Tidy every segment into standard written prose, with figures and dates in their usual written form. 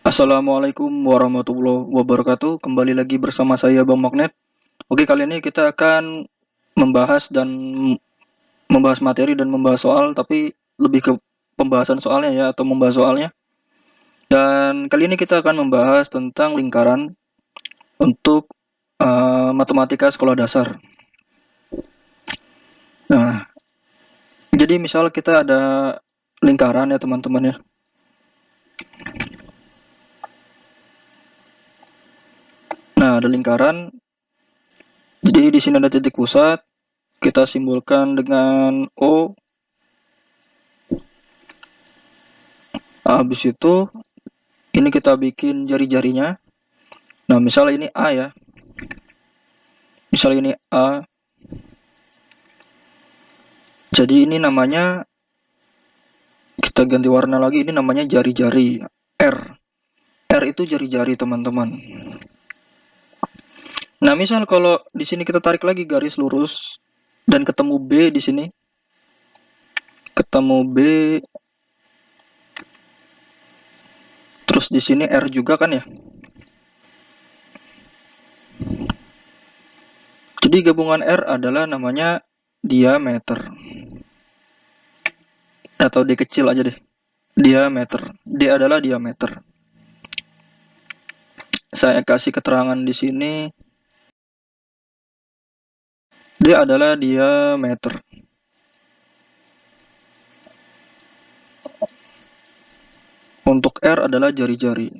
Assalamualaikum warahmatullahi wabarakatuh. Kembali lagi bersama saya Bang Magnet. Oke, kali ini kita akan membahas dan membahas materi dan membahas soal, tapi lebih ke pembahasan soalnya ya atau membahas soalnya. Dan kali ini kita akan membahas tentang lingkaran untuk matematika sekolah dasar. Nah, jadi misal kita ada lingkaran ya teman-teman ya. Nah, ada lingkaran. Jadi di sini ada titik pusat. Kita simbolkan dengan O. Habis itu ini kita bikin jari-jarinya. Nah, misalnya ini A ya. Misalnya ini A. Jadi ini namanya kita ganti warna lagi. Ini namanya jari-jari R. R itu jari-jari teman-teman. Nah, misal kalau di sini kita tarik lagi garis lurus dan ketemu B di sini. Ketemu B. Terus di sini R juga kan ya. Jadi gabungan R adalah namanya diameter. Atau D kecil aja deh. Diameter. D adalah diameter. Saya kasih keterangan di sini. D adalah diameter. Untuk R adalah jari-jari.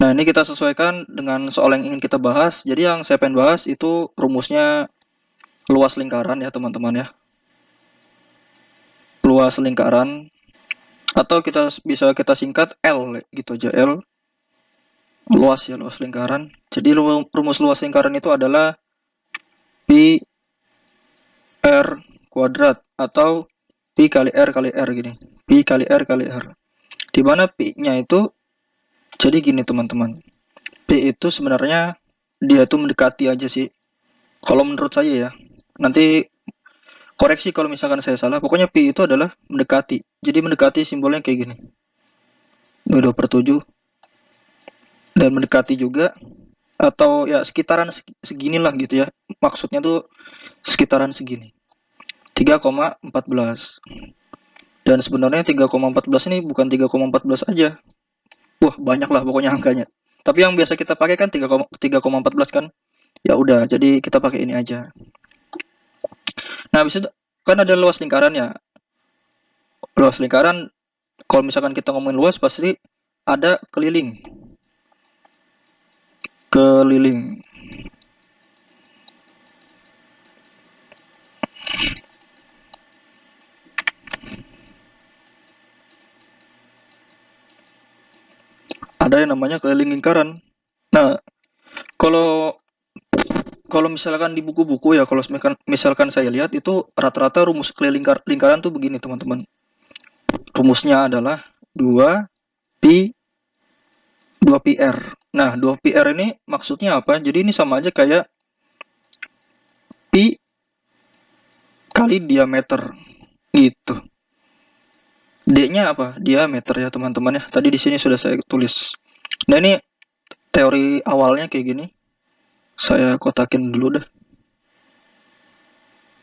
Nah, ini kita sesuaikan dengan soal yang ingin kita bahas. Jadi yang saya pengen bahas itu rumusnya luas lingkaran ya teman-teman ya. Luas lingkaran. Atau bisa kita singkat L gitu aja, L. Luas ya, luas lingkaran. Jadi rumus luas lingkaran itu adalah Pi R kuadrat atau Pi kali R gini. Pi kali R. Di mana Pi-nya itu jadi gini teman-teman. Pi itu sebenarnya dia tuh mendekati aja sih. Kalau menurut saya ya. Nanti koreksi kalau misalkan saya salah. Pokoknya Pi itu adalah mendekati. Jadi mendekati simbolnya kayak gini. 2/7. Dan mendekati juga. Atau ya sekitaran seginilah gitu ya. Maksudnya tuh sekitaran segini. 3,14. Dan sebenarnya 3,14 ini bukan 3,14 aja. Wah, banyak lah pokoknya angkanya. Tapi yang biasa kita pakai kan 3,14 kan. Ya udah, jadi kita pakai ini aja. Nah, habis itu kan ada luas lingkaran ya. Luas lingkaran kalau misalkan kita ngomongin luas pasti ada keliling. Keliling. Ada yang namanya keliling lingkaran. Nah, kalau kalau misalkan di buku-buku ya, kalau misalkan saya lihat itu rata-rata rumus keliling lingkaran tuh begini, teman-teman. Rumusnya adalah 2 pi 2 pi r. Nah, 2 pi r ini maksudnya apa? Jadi ini sama aja kayak pi kali diameter gitu. D-nya apa? Diameter ya, teman-teman ya. Tadi di sini sudah saya tulis. Nah, ini teori awalnya kayak gini. Saya kotakin dulu dah.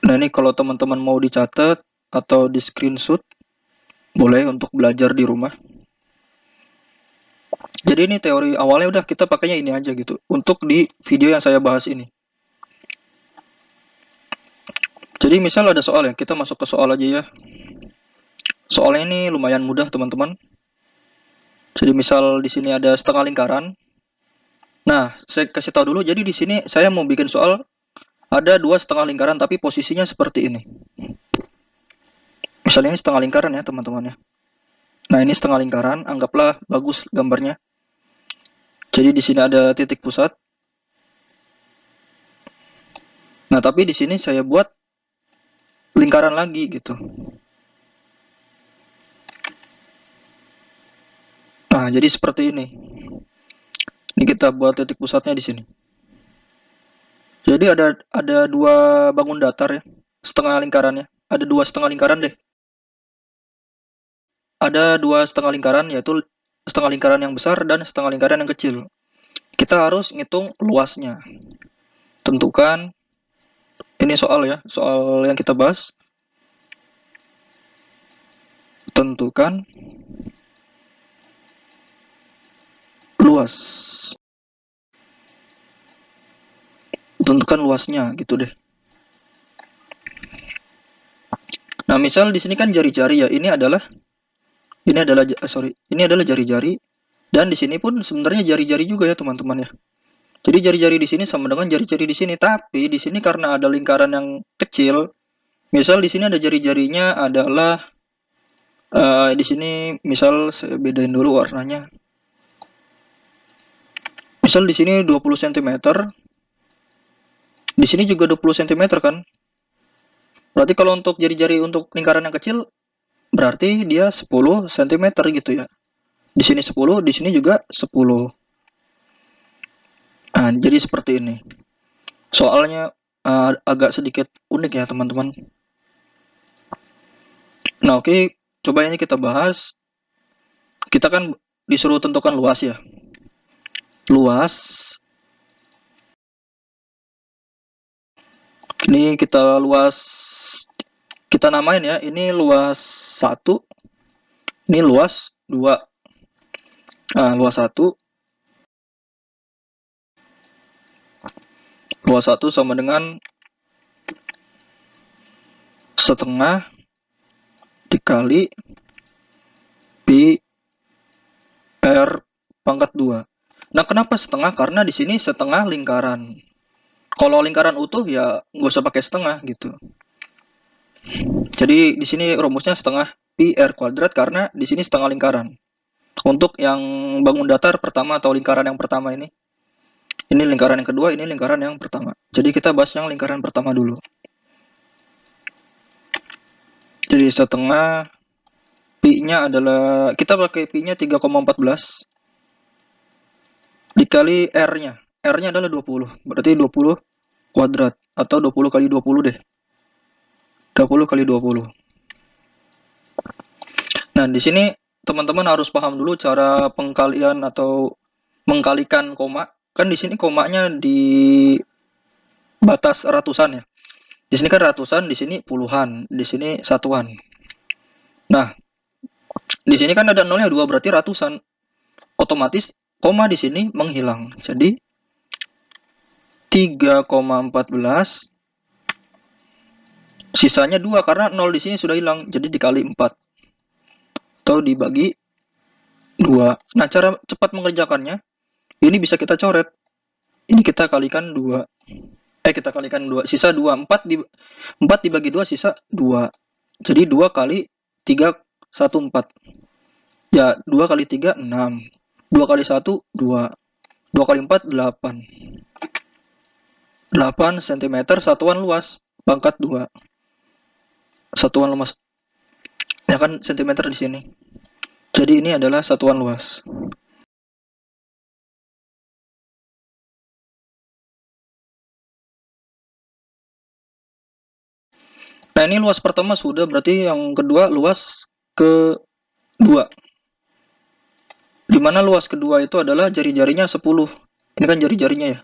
Nah, ini kalau teman-teman mau dicatat atau di screenshot, boleh untuk belajar di rumah. Jadi ini teori awalnya udah kita pakainya ini aja gitu. Untuk di video yang saya bahas ini. Jadi misal ada soal ya, kita masuk ke soal aja ya. Soalnya ini lumayan mudah teman-teman. Jadi misal di sini ada setengah lingkaran. Nah, saya kasih tahu dulu. Jadi di sini saya mau bikin soal ada dua setengah lingkaran tapi posisinya seperti ini. Misalnya ini setengah lingkaran ya teman-teman ya. Nah, ini setengah lingkaran, anggaplah bagus gambarnya. Jadi di sini ada titik pusat. Nah, tapi di sini saya buat lingkaran lagi gitu. Nah, jadi seperti ini. Ini kita buat titik pusatnya di sini. Jadi ada dua bangun datar ya, setengah lingkarannya. Ada dua setengah lingkaran deh. Ada dua setengah lingkaran yaitu setengah lingkaran yang besar dan setengah lingkaran yang kecil. Kita harus ngitung luasnya. Tentukan, ini soal ya, soal yang kita bahas. Tentukan luas. Tentukan luasnya gitu deh. Nah, misal di sini kan jari-jari ya. Ini adalah jari-jari, dan di sini pun sebenarnya jari-jari juga ya, teman-teman ya. Jadi jari-jari di sini sama dengan jari-jari di sini, tapi di sini karena ada lingkaran yang kecil. Misal di sini ada jari-jarinya adalah di sini misal saya bedain dulu warnanya. Misal di sini 20 cm. Di sini juga 20 cm kan? Berarti kalau untuk jari-jari untuk lingkaran yang kecil berarti dia 10 cm gitu ya. Di sini 10, di sini juga 10. Nah, jadi seperti ini. Soalnya agak sedikit unik ya, teman-teman. Nah, oke, coba ini kita bahas. Kita kan disuruh tentukan luas ya. Luas. Ini kita namain ya. Ini luas 1. Ini luas 2. Nah, luas 1. Luas 1 sama dengan setengah dikali pi r pangkat 2. Nah, kenapa setengah? Karena di sini setengah lingkaran. Kalau lingkaran utuh ya nggak usah pakai setengah gitu. Jadi di sini rumusnya setengah pi r kuadrat karena di sini setengah lingkaran. Untuk yang bangun datar pertama atau lingkaran yang pertama ini lingkaran yang kedua, ini lingkaran yang pertama. Jadi kita bahas yang lingkaran pertama dulu. Jadi setengah pi-nya adalah, kita pakai pi-nya 3,14 dikali r-nya. R-nya adalah 20. Berarti 20 kuadrat atau 20 kali 20 deh. 20 kali 20. Nah, di sini teman-teman harus paham dulu cara pengkalian atau mengkalikan koma. Kan di sini komanya di batas ratusan ya. Di sini kan ratusan, di sini puluhan, di sini satuan. Nah, di sini kan ada nolnya 2, berarti ratusan. Otomatis koma di sini menghilang. Jadi 3,14 sisanya 2 karena 0 di sini sudah hilang. Jadi dikali 4 atau dibagi 2. Nah, cara cepat mengerjakannya ini bisa kita coret. Ini kita kalikan 2. Kita kalikan 2, sisa 2. 4 dibagi 2 sisa 2. Jadi 2 kali 3 1 4. Ya, 2 kali 3 6. 2 kali 1 2. 2 kali 4 8. 8 cm satuan luas pangkat 2. Satuan luas. Ya kan cm di sini. Jadi ini adalah satuan luas. Nah, ini luas pertama sudah, berarti yang kedua luas kedua. Dimana luas kedua itu adalah jari-jarinya 10. Ini kan jari-jarinya ya.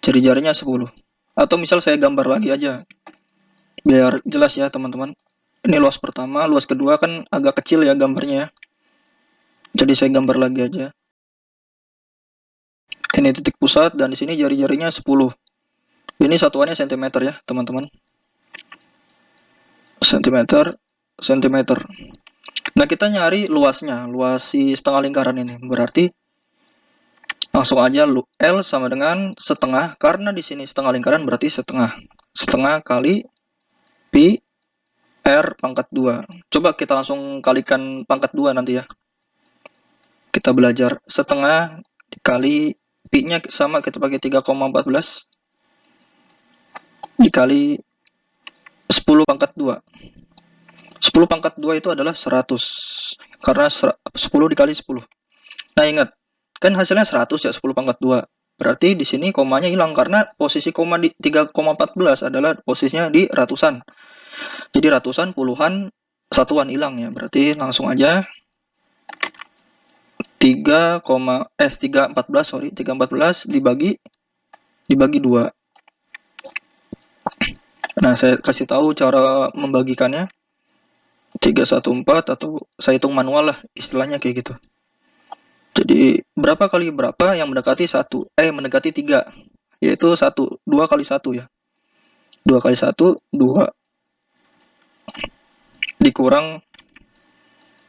Jari-jarinya 10. Atau misal saya gambar lagi aja. Biar jelas ya, teman-teman. Ini luas pertama, luas kedua kan agak kecil ya gambarnya ya. Jadi saya gambar lagi aja. Ini titik pusat dan di sini jari-jarinya 10. Ini satuannya cm ya, teman-teman. Cm. Nah, kita nyari luasnya, luas si setengah lingkaran ini. Berarti langsung aja L sama dengan setengah, karena di sini setengah lingkaran berarti setengah. Setengah kali pi r pangkat 2. Coba kita langsung kalikan pangkat 2 nanti ya. Kita belajar setengah dikali pi-nya sama, kita pakai 3,14 dikali 10 pangkat 2. 10 pangkat 2 itu adalah 100. Karena 10 dikali 10. Nah, ingat, kan hasilnya 100 ya, 10 pangkat 2. Berarti di sini komanya hilang karena posisi koma di 3,14 adalah posisinya di ratusan. Jadi ratusan, puluhan, satuan hilang ya. Berarti langsung aja 3,14 dibagi 2. Nah, saya kasih tahu cara membagikannya. 314 atau saya hitung manual lah, istilahnya kayak gitu. Jadi berapa kali berapa yang mendekati 3, yaitu 2 kali 1 ya. 2 kali 1 2 dikurang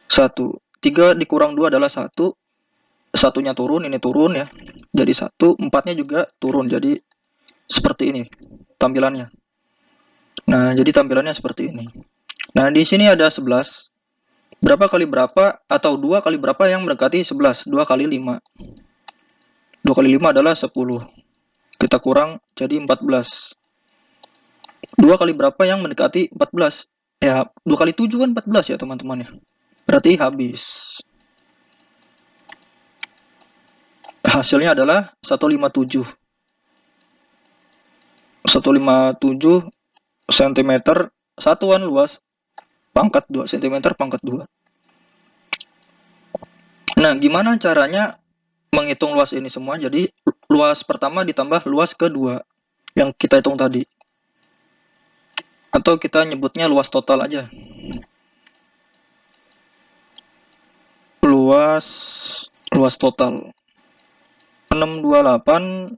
1. 3 dikurang 2 adalah 1. Satunya turun, ini turun ya. Jadi 1, 4-nya juga turun. Jadi seperti ini tampilannya. Nah, jadi tampilannya seperti ini. Nah, di sini ada 11. Berapa kali berapa atau 2 kali berapa yang mendekati 11? 2 kali 5. 2 kali 5 adalah 10. Kita kurang jadi 14. 2 kali berapa yang mendekati 14? Ya, 2 kali 7 kan 14 ya, teman-teman ya. Berarti habis. Hasilnya adalah 157. 157 cm satuan luas pangkat 2 cm pangkat 2. Nah, gimana caranya menghitung luas ini semua? Jadi luas pertama ditambah luas kedua yang kita hitung tadi. Atau kita nyebutnya luas total aja. Luas total. 628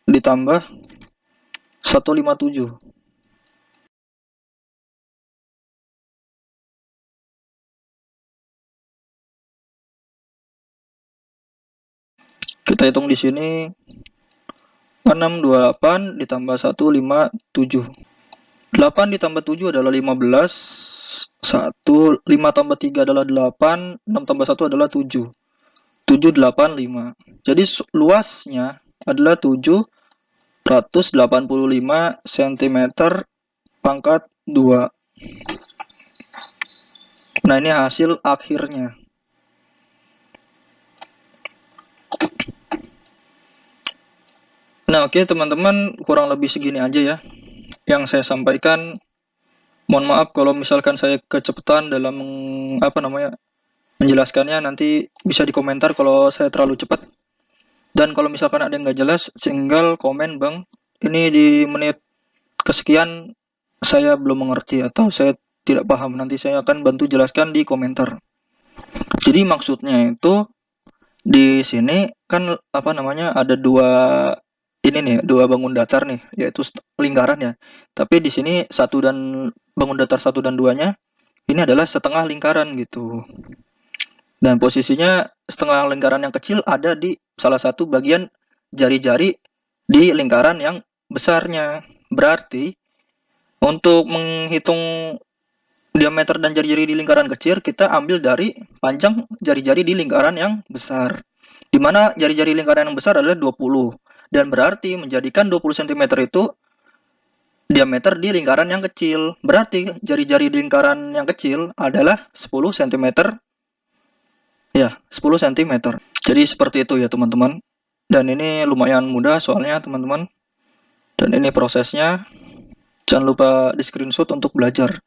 ditambah 157. Kita hitung di sini 628 ditambah 157. 8 ditambah 7 adalah 15. 5 tambah 3 adalah 8. 6 tambah 1 adalah 7. 7, 8, 5. Jadi luasnya adalah 785 cm pangkat 2. Nah, ini hasil akhirnya. Nah, oke teman-teman, kurang lebih segini aja ya yang saya sampaikan. Mohon maaf kalau misalkan saya kecepatan dalam menjelaskannya, nanti bisa dikomentar kalau saya terlalu cepat. Dan kalau misalkan ada yang nggak jelas, tinggal komen, Bang. Ini di menit kesekian saya belum mengerti atau saya tidak paham. Nanti saya akan bantu jelaskan di komentar. Jadi maksudnya itu di sini kan ada dua bangun datar nih, yaitu lingkaran ya. Tapi di sini bangun datar 1 dan 2-nya ini adalah setengah lingkaran gitu. Dan posisinya setengah lingkaran yang kecil ada di salah satu bagian jari-jari di lingkaran yang besarnya. Berarti untuk menghitung diameter dan jari-jari di lingkaran kecil, kita ambil dari panjang jari-jari di lingkaran yang besar. Di mana jari-jari lingkaran yang besar adalah 20. Dan berarti menjadikan 20 cm itu diameter di lingkaran yang kecil. Berarti jari-jari di lingkaran yang kecil adalah 10 cm. Ya, 10 cm. Jadi seperti itu ya teman-teman. Dan ini lumayan mudah soalnya teman-teman. Dan ini prosesnya. Jangan lupa di screenshot untuk belajar.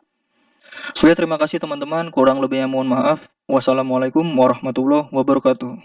Oke, terima kasih teman-teman. Kurang lebihnya mohon maaf. Wassalamualaikum warahmatullahi wabarakatuh.